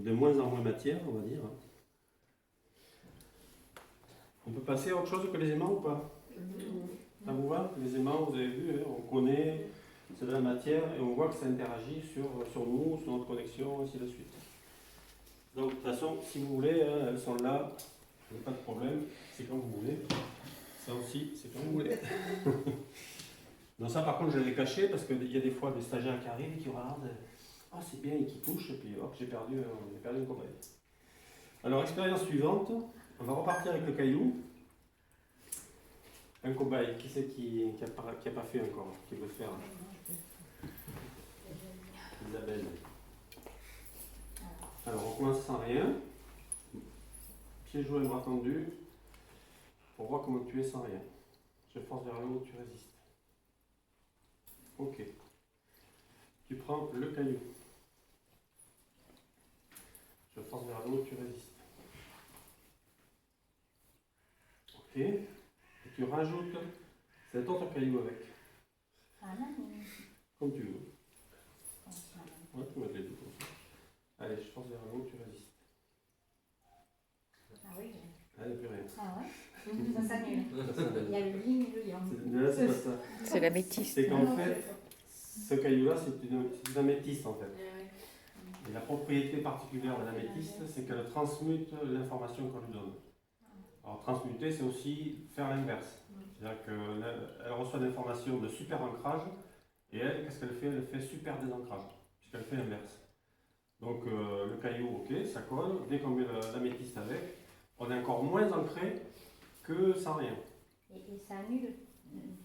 de moins en moins matière, on va dire. On peut passer à autre chose que les aimants ou pas? Ça vous va? Les aimants, vous avez vu, hein, on connaît, c'est de la matière et on voit que ça interagit sur nous, sur notre connexion, ainsi de suite. Donc de toute façon, si vous voulez, hein, elles sont là, il n'y a pas de problème, c'est quand vous voulez. Ça aussi, c'est quand vous voulez. Donc ça par contre je l'ai caché parce qu'il y a des fois des stagiaires qui arrivent et qui regardent, ah c'est bien et qui touchent et puis hop, j'ai perdu une cobaye. Alors expérience suivante, on va repartir avec le caillou. Un cobaye, qui c'est qui a pas fait encore, qui veut faire? Isabelle. Alors on commence sans rien. Pied joint, bras tendu. Pour voir comment tu es sans rien. Je force vers le haut, tu résistes. Ok. Tu prends le caillou. Je force vers le haut, tu résistes. Ok. Et tu rajoutes cet autre caillou avec. Comme tu veux. Ouais, tu m'as dit comme ça. Allez, je force vers le haut, tu résistes. Ah oui. Allez, plus rien. Ah ouais. Ça s'annule. Il y a le yin et le yang. Là, c'est pas ça. C'est l'améthyste. C'est qu'en fait, ce caillou-là, c'est une améthyste en fait. Et la propriété particulière de l'améthyste, c'est qu'elle transmute l'information qu'on lui donne. Alors, transmuter, c'est aussi faire l'inverse. C'est-à-dire qu'elle reçoit l'information de super ancrage, et elle, qu'est-ce qu'elle fait? Elle fait super désancrage, puisqu'elle fait l'inverse. Donc, le caillou, ok, ça colle. Dès qu'on met l'améthyste avec, on est encore moins ancré que sans rien. Et ça annule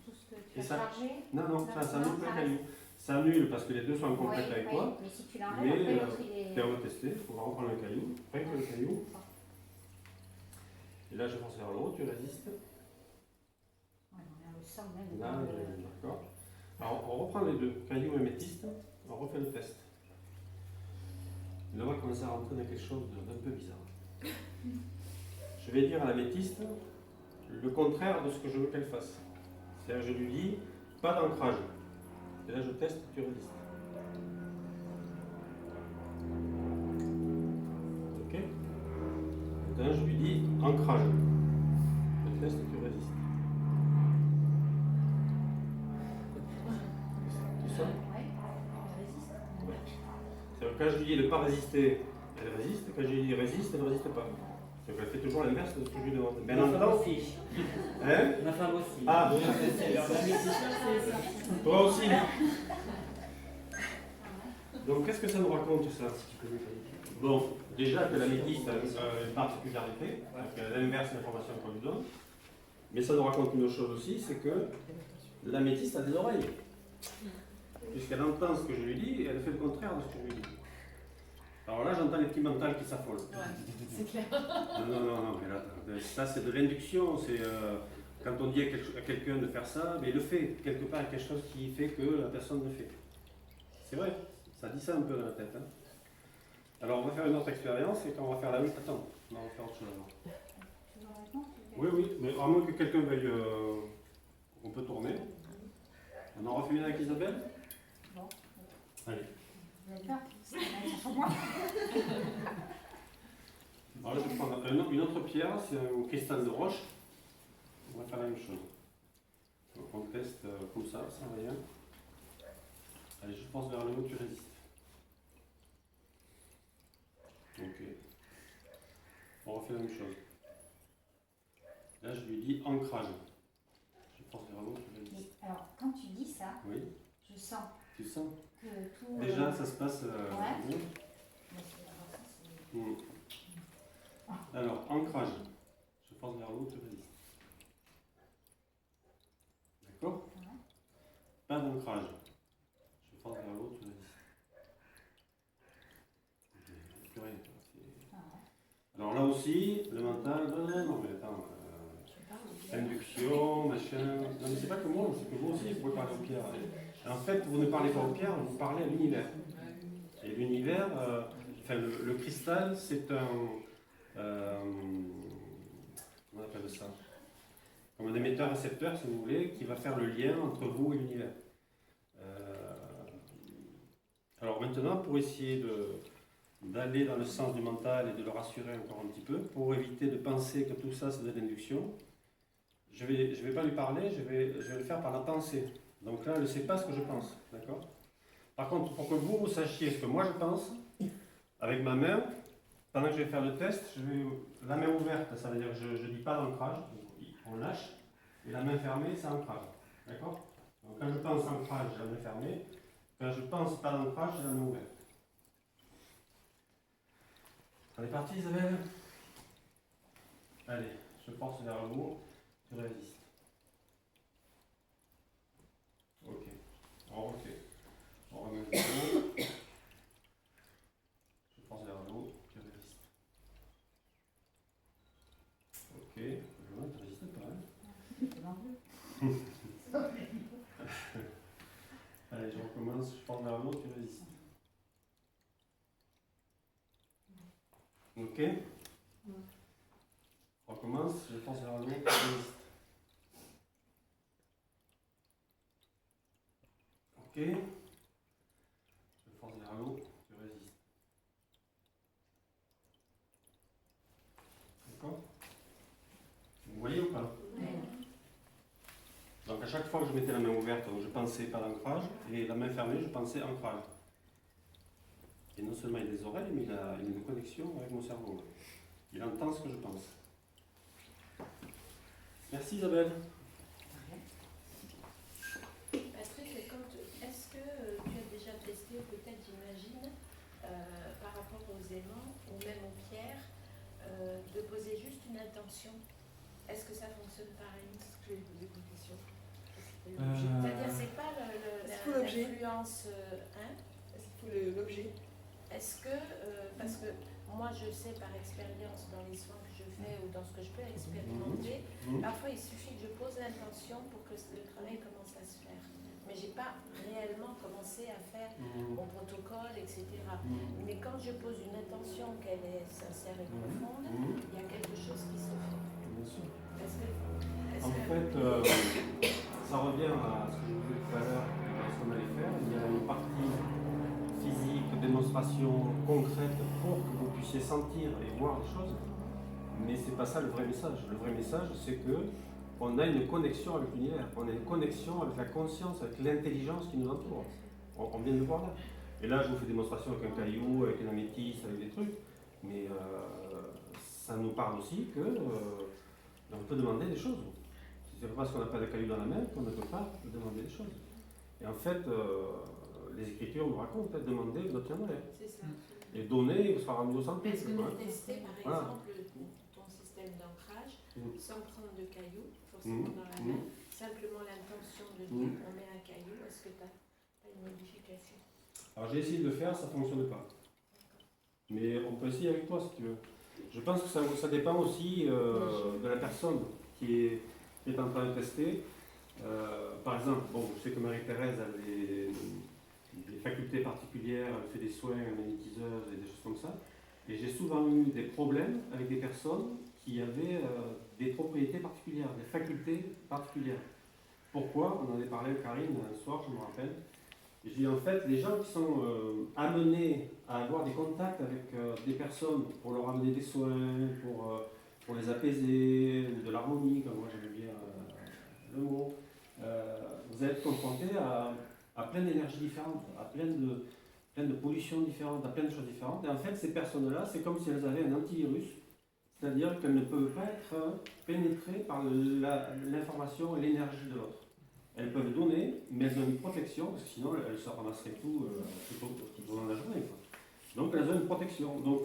tout ce que tu as ça, chargé? Non, ça annule pas le caillou. Ça annule parce que les deux sont en complète avec toi. Mais si tu l'enlèves, après l'autre il est... On va tester, on va reprendre le caillou, avec le caillou. Et là je force vers le haut, tu résistes. Ouais, on le sent même. Là, d'accord. Alors on reprend les deux, caillou et améthyste, on refait le test. Et là on va commencer à rentrer dans quelque chose d'un peu bizarre. Je vais dire à l'améthyste le contraire de ce que je veux qu'elle fasse. C'est-à-dire je lui dis pas d'ancrage. Et là je teste, tu résistes. Ok. Maintenant je lui dis ancrage. Je teste, tu résistes. C'est ça? Ouais, elle résiste. Ouais. C'est-à-dire quand je lui dis de ne pas résister, elle résiste. Quand je lui dis résiste, elle ne résiste pas. Donc elle fait toujours l'inverse de ce que je lui demande. Ma femme aussi. Hein? Ma femme aussi. Ah, toi aussi. Donc qu'est-ce que ça nous raconte ça? Bon, déjà que l'améthyste a une particularité, qu'elle inverse l'information qu'on lui donne, mais ça nous raconte une autre chose aussi, c'est que l'améthyste a des oreilles. Puisqu'elle entend ce que je lui dis et elle fait le contraire de ce que je lui dis. Alors là, j'entends les petits mentales qui s'affolent. Ouais, c'est clair. Non, mais là, ça c'est de l'induction, c'est quand on dit à quelqu'un de faire ça, mais il le fait, quelque part il y a quelque chose qui fait que la personne le fait. C'est vrai, ça dit ça un peu dans la tête. Hein. Alors on va faire une autre expérience et quand on va faire la même, attends, on va faire autre chose alors. Oui, mais à moins que quelqu'un veuille, on peut tourner. On en refait une avec Isabelle? Bon. Allez. Vous avez peur? C'est moi. Alors là, je vais prendre une autre pierre, c'est un cristal de roche. On va faire la même chose. Donc on teste comme ça, sans rien. Allez, je pense vers le haut, tu résistes. Ok. On refait la même chose. Là, je lui dis ancrage. Je pense vers le haut, tu résistes. Alors, quand tu dis ça, Oui. je sens Tu sens? que tout... Déjà, ça se passe ouais. bien. Alors, ancrage. Je force vers le haut, tu résistes. D'accord? Ouais. Pas d'ancrage. Je force vers le haut, tu résistes. Plus rien. Alors là aussi, le mental, non mais attends, induction, machin. Non mais c'est pas que moi, c'est que vous aussi, vous pouvez parler aux pierres. En fait, vous ne parlez pas aux pierres, vous parlez à l'univers. Et l'univers, enfin le cristal, c'est un... comment on appelle ça? Comme un émetteur-récepteur, si vous voulez, qui va faire le lien entre vous et l'univers. Alors maintenant, pour essayer d'aller dans le sens du mental et de le rassurer encore un petit peu, pour éviter de penser que tout ça c'est de l'induction. Je vais pas lui parler, je vais le faire par la pensée. Donc là, elle ne sait pas ce que je pense, d'accord? Par contre, pour que vous sachiez ce que moi je pense, avec ma main, pendant que je vais faire le test, je vais la main ouverte, ça veut dire que je ne dis pas d'ancrage, on lâche, et la main fermée, c'est ancrage, d'accord? Donc quand je pense ancrage, j'ai la main fermée, quand je pense pas d'ancrage, j'ai la main ouverte. On est parti, Isabelle? Allez, je force vers le haut, tu résistes. Ok. Ok. On remet le haut. Je force vers le haut, tu résistes. Ok. Non, tu résistes pas. Hein. Allez, je recommence, je force vers le haut, tu résistes. Ok. On recommence, je force vers le haut, tu résistes. Ok. Je force vers le haut, tu résistes. D'accord? Vous voyez ou pas? Oui. Donc à chaque fois que je mettais la main ouverte, je pensais pas d'ancrage, et la main fermée, je pensais ancrage. Et non seulement il a des oreilles, mais il a une connexion avec mon cerveau. Il entend ce que je pense. Merci Isabelle. Patrick, est-ce que tu as déjà testé, ou peut-être j'imagine, par rapport aux aimants ou même aux pierres, de poser juste une intention? Est-ce que ça fonctionne pareil? Je vais vous poser une question. C'est-à-dire, c'est pas l'influence. Est-ce qu'il faut l'objet? Est-ce que, parce que moi je sais par expérience dans les soins que je fais ou dans ce que je peux expérimenter, parfois il suffit que je pose l'intention pour que le travail commence à se faire. Mais j'ai pas réellement commencé à faire mon protocole, etc. Mais quand je pose une intention, qu'elle est sincère et profonde, il y a quelque chose qui se fait. Bien sûr. En fait, ça revient à ce que je vous disais tout à l'heure, ce qu'on allait faire. Il y a une partie physique, démonstration concrète pour que vous puissiez sentir et voir les choses. Mais c'est pas ça le vrai message. Le vrai message, c'est que on a une connexion avec l'univers, on a une connexion avec la conscience, avec l'intelligence qui nous entoure. On vient de le voir là. Et là, je vous fais démonstration avec un caillou, avec une améthyste, avec des trucs. Mais ça nous parle aussi que on peut demander des choses. C'est pas parce qu'on n'a pas de caillou dans la main qu'on ne peut pas demander des choses. Et en fait, les Écritures nous racontent, demandez, vous obtiendrez. C'est ça. Et donner, vous sera rendu au centre. Est-ce que vous testez par Voilà. exemple ton système d'ancrage sans prendre de caillou, forcément dans la main, simplement l'intention de dire on met un caillou, est-ce que tu as une modification? Alors j'ai essayé de le faire, ça ne fonctionne pas. Mais on peut essayer avec toi si tu veux. Je pense que ça dépend aussi de la personne qui est en train de tester. Par exemple, bon, je sais que Marie-Thérèse a des facultés particulières, elle fait des soins, magnétiseuses et des choses comme ça. Et j'ai souvent eu des problèmes avec des personnes qui avaient des propriétés particulières, des facultés particulières. Pourquoi? On en avait parlé avec Karine un soir, je me rappelle. J'ai dit en fait, les gens qui sont amenés à avoir des contacts avec des personnes pour leur amener des soins, pour les apaiser, ou de l'harmonie, comme moi j'aimais bien le mot, vous allez être confrontés à plein d'énergies différentes, à plein de pollutions différentes, à plein de choses différentes. Et en fait, ces personnes-là, c'est comme si elles avaient un antivirus, c'est-à-dire qu'elles ne peuvent pas être pénétrées par l'information et l'énergie de l'autre. Elles peuvent donner, mais elles ont une protection, parce que sinon elles se ramasseraient tout pendant la journée. Quoi. Donc elles ont une protection. Donc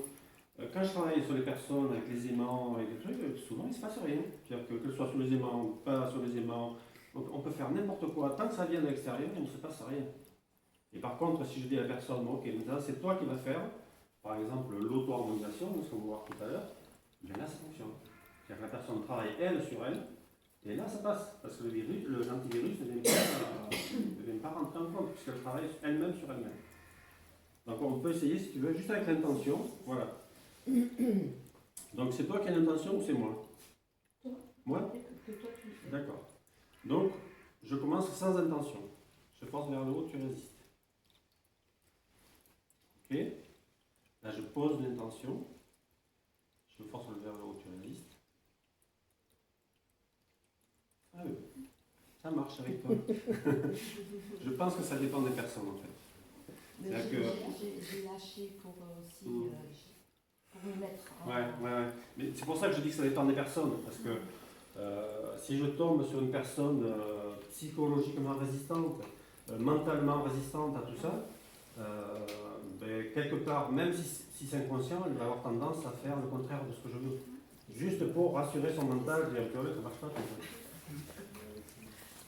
quand je travaille sur les personnes, avec les aimants, avec des trucs, souvent il ne se passe rien. C'est-à-dire que ce soit sur les aimants ou pas sur les aimants, on peut faire n'importe quoi. Tant que ça vient de l'extérieur, il ne se passe rien. Et par contre, si je dis à la personne, ok, maintenant c'est toi qui vas faire, par exemple l'auto-harmonisation, ce qu'on va voir tout à l'heure, bien là ça fonctionne. C'est-à-dire que la personne travaille elle sur elle, et là, ça passe, parce que l'antivirus ne vient pas rentrer en compte, puisqu'elle travaille elle-même sur elle-même. Donc on peut essayer, si tu veux, juste avec l'intention. Voilà. Donc c'est toi qui as l'intention ou c'est moi? Moi? D'accord. Donc, je commence sans intention. Je force vers le haut, tu résistes. Ok? Là, je pose l'intention. Je force le vers le haut, tu résistes. Ah oui, ça marche avec toi. Je pense que ça dépend des personnes en fait. J'ai lâché pour aussi pour me mettre. Ouais. Mais c'est pour ça que je dis que ça dépend des personnes. Parce que si je tombe sur une personne psychologiquement résistante, mentalement résistante à tout ça, quelque part, même si c'est inconscient, elle va avoir tendance à faire le contraire de ce que je veux. Juste pour rassurer son mental, dire que ça marche pas.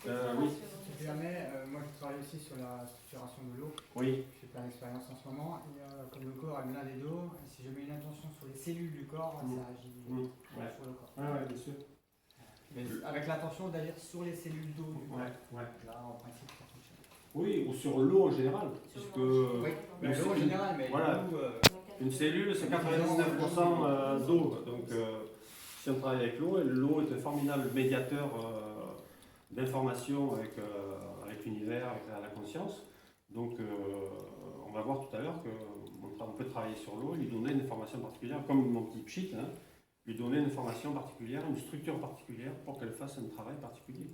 Oui. Si tu permets, moi je travaille aussi sur la structuration de l'eau. Oui. Je fais plein d'expériences en ce moment. Et, comme le corps est l'un des dos, et si je mets une intention sur les cellules du corps, ça agit sur le corps. Ouais, bien sûr. Mais avec l'intention d'agir sur les cellules d'eau du corps. Ouais. Là, en principe, ça fonctionne. Oui, ou sur l'eau en général. Puisque Oui, mais l'eau en général, mais voilà. Une cellule, c'est 99% d'eau. Donc, si on travaille avec l'eau, l'eau est un formidable médiateur d'information avec l'univers, avec la conscience. Donc, on va voir tout à l'heure qu'on peut travailler sur l'eau, lui donner une information particulière, comme mon petit pchit, hein, lui donner une information particulière, une structure particulière pour qu'elle fasse un travail particulier.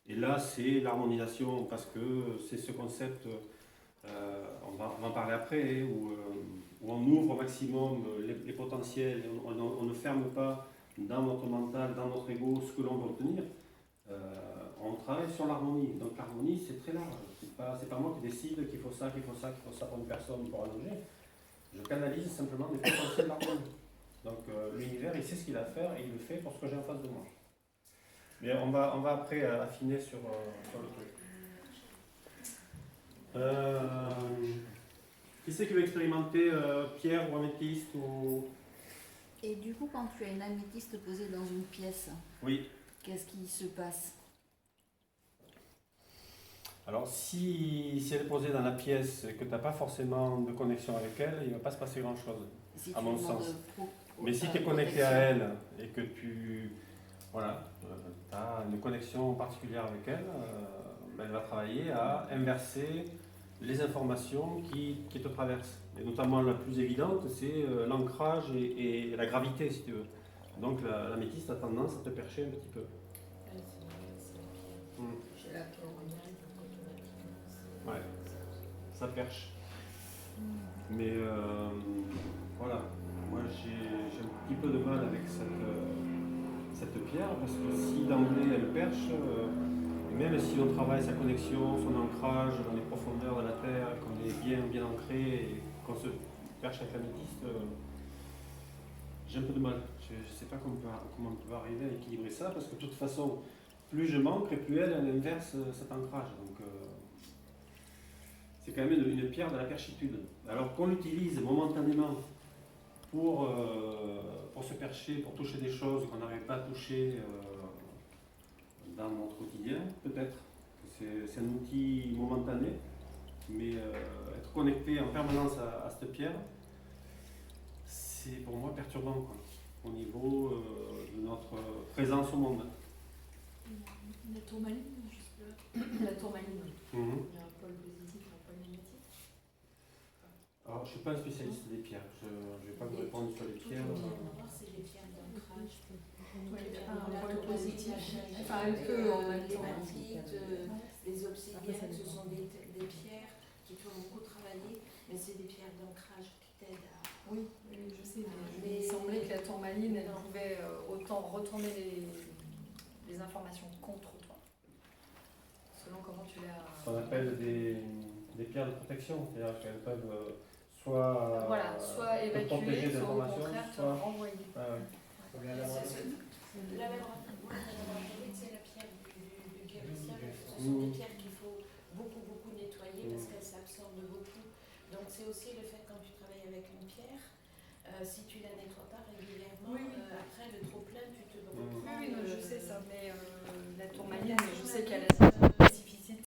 Et là, c'est l'harmonisation, parce que c'est ce concept, on va en parler après, où on ouvre au maximum les potentiels, on ne ferme pas dans notre mental, dans notre ego, ce que l'on veut obtenir. On travaille sur l'harmonie. Donc l'harmonie, c'est très large. C'est pas moi qui décide qu'il faut ça pour une personne, pour un objet. Je canalise simplement des potentiels de l'harmonie. Donc l'univers, il sait ce qu'il a à faire et il le fait pour ce que j'ai en face de moi. Mais on va après affiner sur le truc. Qui c'est qui veut expérimenter pierre ou améthyste ou... Et du coup, quand tu as une améthyste posée dans une pièce, Oui. qu'est-ce qui se passe? Alors, si elle est posée dans la pièce et que tu n'as pas forcément de connexion avec elle, il ne va pas se passer grand-chose, Si à mon sens. Mais si tu es connecté protection. à elle et que tu as une connexion particulière avec elle, elle va travailler à inverser les informations qui te traversent. Et notamment la plus évidente, c'est l'ancrage et la gravité, si tu veux. Donc l'améthyste a tendance à te percher un petit peu. Ouais, ça perche. Mais voilà, moi j'ai un petit peu de mal avec cette pierre parce que si d'emblée elle perche, même si on travaille sa connexion, son ancrage dans les profondeurs de la terre, qu'on est bien ancré et qu'on se perche avec l'améthyste, j'ai un peu de mal. Je ne sais pas comment on peut arriver à équilibrer ça parce que de toute façon, plus je manque et plus elle inverse cet ancrage. Donc, c'est quand même une pierre de la perchitude. Alors qu'on l'utilise momentanément pour se percher, pour toucher des choses qu'on n'arrive pas à toucher dans notre quotidien, peut-être. C'est un outil momentané, mais être connecté en permanence à cette pierre, c'est pour moi perturbant, quoi, au niveau de notre présence au monde. La tourmaline, la tourmaline. Il y a un pôle positif, un pôle négatif. Alors, je ne suis pas un spécialiste des pierres. Je ne vais pas vous répondre sur les pierres. C'est des pierres d'ancrage. Un pôle positif. Enfin, un peu en même temps. Les obsidiennes, ce sont des pierres qui font beaucoup travailler, mais c'est des pierres d'ancrage qui t'aident à... Oui, je sais, mais il semblait que la tourmaline, elle pouvait autant retourner les informations contre toi. Selon comment tu l'as... Ce qu'on appelle des pierres de protection, c'est-à-dire qu'elles peuvent soit évacuer, protéger des soit au informations, contraire te soit... renvoyer. La labradorite, c'est la pierre du guérisseur. Ce sont des pierres qu'il faut beaucoup nettoyer parce qu'elles s'absorbent beaucoup. Donc c'est aussi le fait quand tu travailles avec une pierre, si tu la nettoies pas régulièrement, après le trop plein, tu te reprends. Oui, je sais ça, mais la tourmaline, je sais qu'elle a